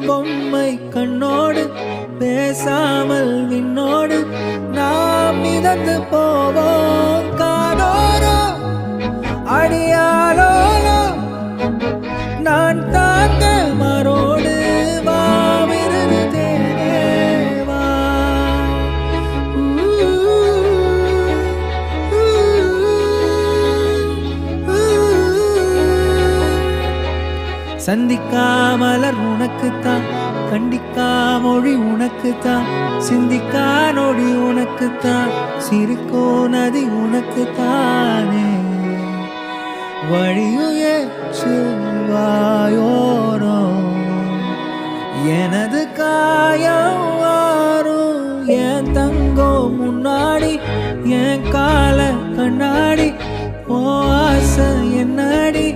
பொம்மை கண்ணோடு பேசாமல் விண்ணோடு நாம் மிதந்து போவோம் காதோரோ அடியாலோலோ நான் தாங்க மரோடு வாவிருந்தேவா சந்திக்காமலர் உனக்குத்தான் கண்டிக்கா மொழி உனக்குத்தான் சிந்திக்கா நொடி உனக்குத்தான் சிரிக்கோ நதி உனக்குத்தானே வழியுயே செல்வாயோரோ எனது காயம் வாரும் என் தங்கோ முன்னாடி என் கால கண்ணாடி ஓ ஆசை என்னடி